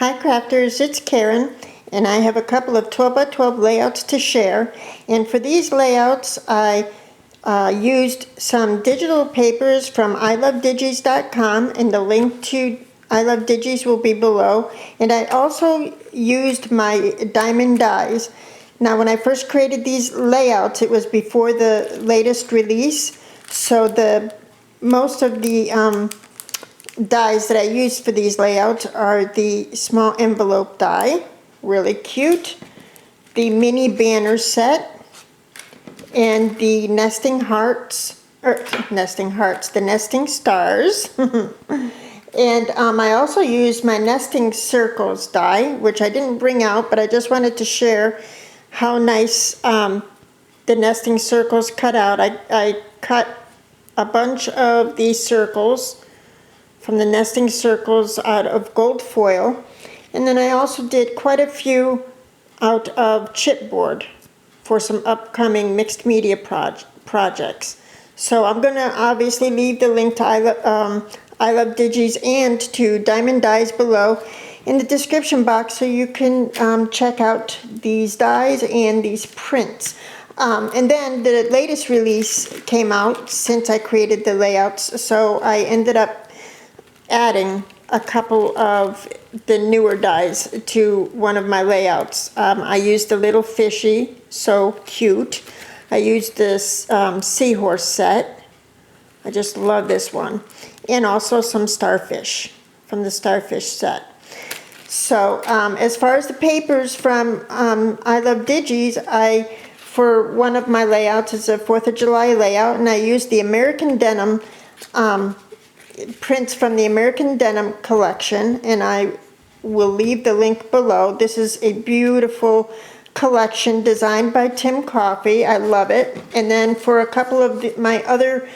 Hi crafters, it's Karen, and I have a couple of 12 by 12 layouts to share. And for these layouts, I used some digital papers from ilovedigis.com, and the link to I Love Digis will be below. And I also used my Diemond dies. Now, when I first created these layouts, it was before the latest release, so most of the dies that I use for these layouts are the small envelope die, really cute, the mini banner set, and the nesting hearts, the nesting stars. And I also used my nesting circles die, which I didn't bring out, but I just wanted to share how nice the nesting circles cut out. I cut a bunch of these circles from the nesting circles out of gold foil, and then I also did quite a few out of chipboard for some upcoming mixed media projects. So I'm going to obviously leave the link to I Love Digis and to Diemond dies below in the description box, so you can check out these dies and these prints. And then the latest release came out since I created the layouts, so I ended up adding a couple of the newer dies to one of my layouts. I used the little fishy, so cute. I used this seahorse set. I just love this one. And also some starfish from the starfish set. So as far as the papers from I Love Digis, for one of my layouts is a 4th of July layout, and I used the American Denim prints from the American Denim collection, and I will leave the link below. This is a beautiful collection designed by Tim Coffey. I love it. And then for a couple of my other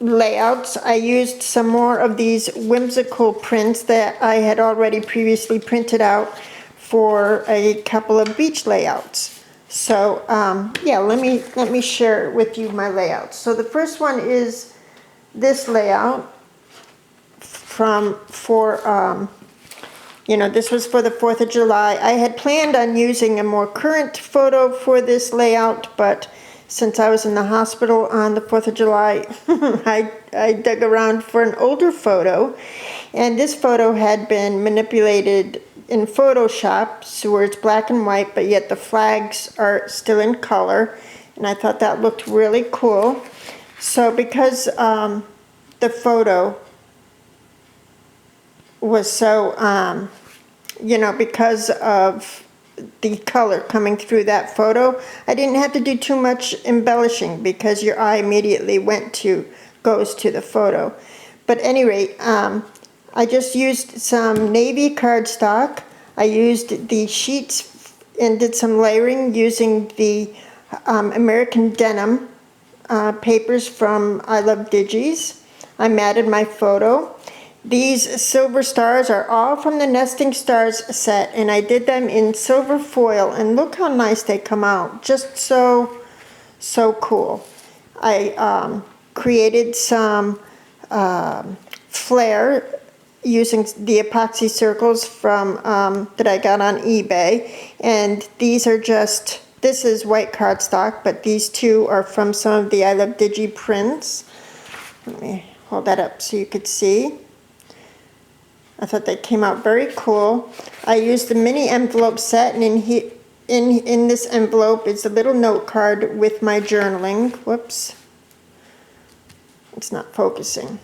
layouts, I used some more of these whimsical prints that I had already previously printed out for a couple of beach layouts. So yeah, let me share with you my layouts. So the first one is this layout this was for the 4th of July. I had planned on using a more current photo for this layout, but since I was in the hospital on the 4th of July, I dug around for an older photo, and this photo had been manipulated in Photoshop, so where it's black and white, but yet the flags are still in color, and I thought that looked really cool. So because the photo was so, because of the color coming through that photo, I didn't have to do too much embellishing because your eye immediately goes to the photo. But at any rate, I just used some navy cardstock. I used the sheets and did some layering using the American Denim papers from I Love Digis. I matted my photo. These silver stars are all from the Nesting Stars set, and I did them in silver foil, and look how nice they come out. Just so cool. I created some flare using the epoxy circles from that I got on eBay, and these are just, this is white cardstock, but these two are from some of the I Love Digi prints. Let me hold that up so you could see. I thought they came out very cool. I used the mini envelope set, and in this envelope is a little note card with my journaling. Whoops. It's not focusing.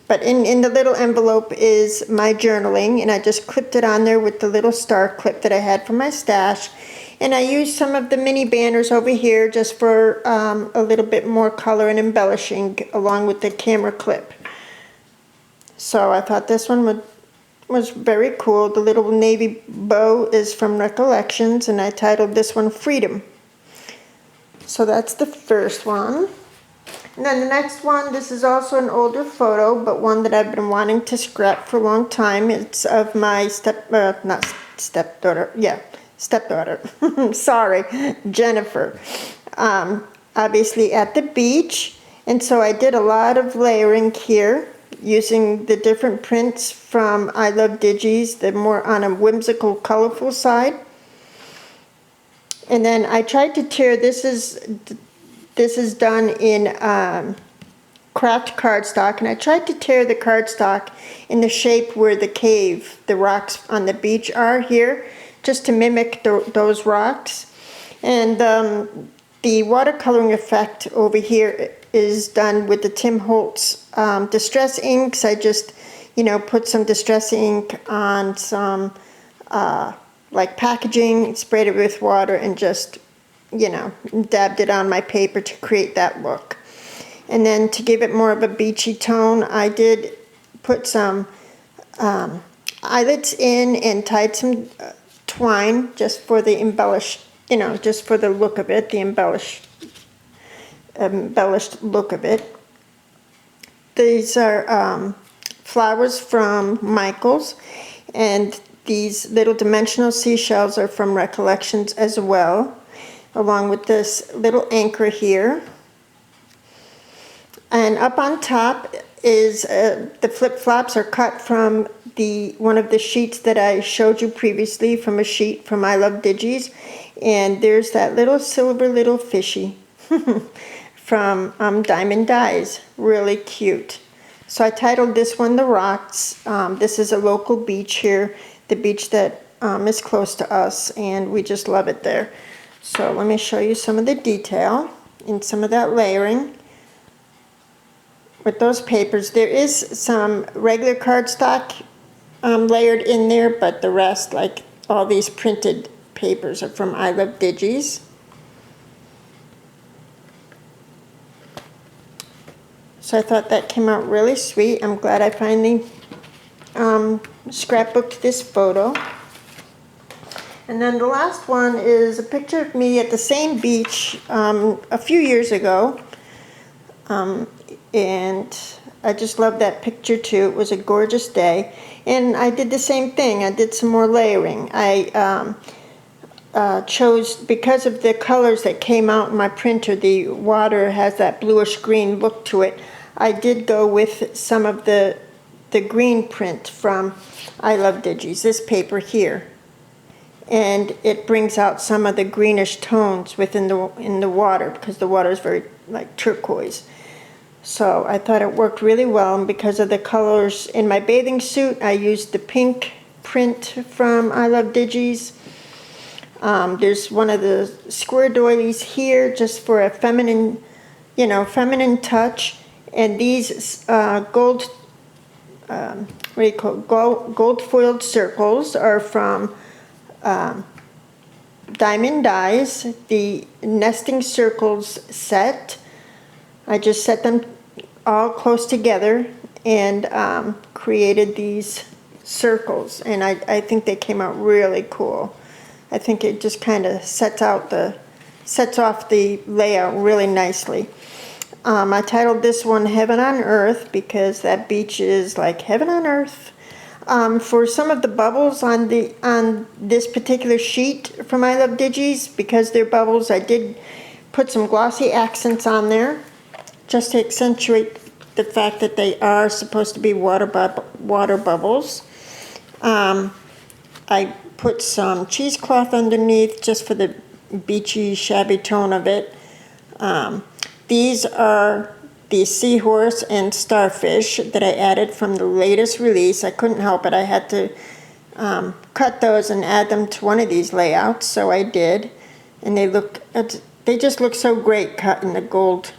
But in the little envelope is my journaling, and I just clipped it on there with the little star clip that I had from my stash. And I used some of the mini banners over here just for a little bit more color and embellishing along with the camera clip. So I thought this one was very cool. The little navy bow is from Recollections, and I titled this one Freedom. So that's the first one. And then the next one, this is also an older photo, but one that I've been wanting to scrap for a long time. It's of my stepdaughter. Sorry, Jennifer. Obviously at the beach. And so I did a lot of layering here. using the different prints from I Love Digis. They're more on a whimsical, colorful side. And then I tried to tear, this is done in craft cardstock, and I tried to tear the cardstock in the shape where the cave, the rocks on the beach are here, just to mimic those rocks. And the watercoloring effect over here is done with the Tim Holtz Distress inks. I just, put some Distress ink on some like packaging, sprayed it with water, and just, dabbed it on my paper to create that look. And then to give it more of a beachy tone, I did put some eyelets in and tied some twine just for the just for the look of it, the embellished look of it. These are flowers from Michael's, and these little dimensional seashells are from Recollections as well, along with this little anchor here. And up on top is the flip-flops are cut from one of the sheets that I showed you previously, from a sheet from I Love Digis. And there's that little silver little fishy from Diemond Dyes. Really cute. So I titled this one The Rocks. This is a local beach here, the beach that is close to us, and we just love it there. So let me show you some of the detail and some of that layering. With those papers, there is some regular cardstock layered in there, but the rest, like all these printed papers, are from I Love Digis. So I thought that came out really sweet. I'm glad I finally scrapbooked this photo. And then the last one is a picture of me at the same beach a few years ago. And I just love that picture too. It was a gorgeous day. And I did the same thing. I did some more layering. I chose, because of the colors that came out in my printer, the water has that bluish green look to it. I did go with some of the green print from I Love Digis, this paper here. And it brings out some of the greenish tones in the water, because the water is very like turquoise. So I thought it worked really well, and because of the colors in my bathing suit, I used the pink print from I Love Digis. There's one of the square doilies here just for a feminine, feminine touch. And these gold foiled circles are from Diemond Dyes, the Nesting Circles set. I just set them all close together and created these circles, and I think they came out really cool. I think it just kind of sets off the layout really nicely. I titled this one Heaven on Earth, because that beach is like heaven on earth. For some of the bubbles on this particular sheet from I Love Digis, because they're bubbles, I did put some glossy accents on there, just to accentuate the fact that they are supposed to be water bubbles. I put some cheesecloth underneath just for the beachy, shabby tone of it. These are the seahorse and starfish that I added from the latest release. I couldn't help it. I had to cut those and add them to one of these layouts, so I did. And they just look so great cut in the gold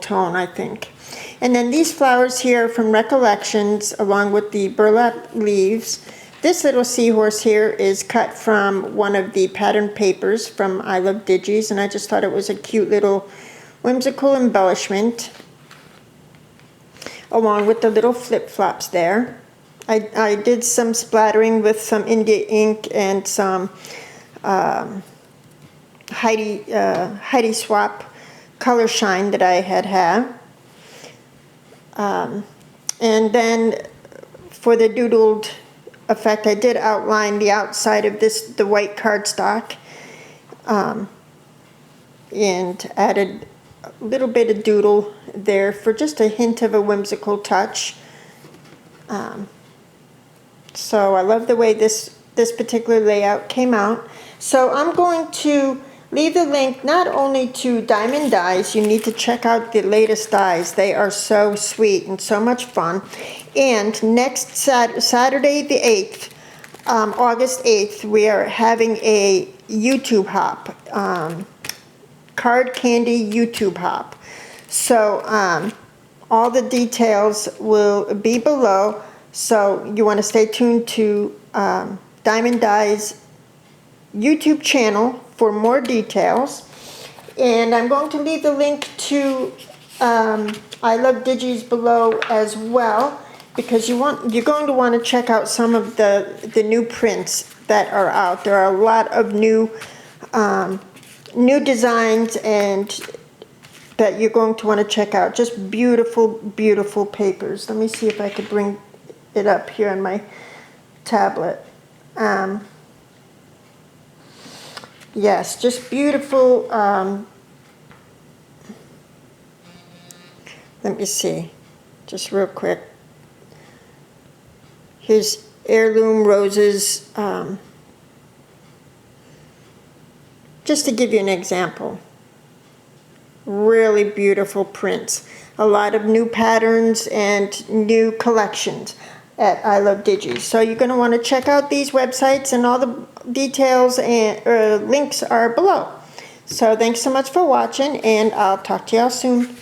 tone, I think. And then these flowers here are from Recollections, along with the burlap leaves. This little seahorse here is cut from one of the pattern papers from I Love Digis, and I just thought it was a cute little whimsical embellishment, along with the little flip-flops there. I did some splattering with some India ink and some Heidi Swap color shine that I had. And then for the doodled effect, I did outline the outside of the white cardstock, and added a little bit of doodle there for just a hint of a whimsical touch. So I love the way this particular layout came out. So I'm going to leave the link not only to Diemond dies. You need to check out the latest dies. They are so sweet and so much fun. And next Saturday the 8th, August 8th, we are having a YouTube hop, card candy YouTube hop. So all the details will be below. So you want to stay tuned to Diemond Die's YouTube channel for more details. And I'm going to leave the link to I Love Digis below as well, because you're going to want to check out some of the new prints that are out. There are a lot of new designs and that you're going to want to check out. Just beautiful, beautiful papers. Let me see if I could bring it up here on my tablet. Yes, just beautiful. Let me see, just real quick. Here's heirloom roses. Just to give you an example. Really beautiful prints. A lot of new patterns and new collections at I Love Digis. So you're going to want to check out these websites, and all the details and links are below. So thanks so much for watching, and I'll talk to y'all soon.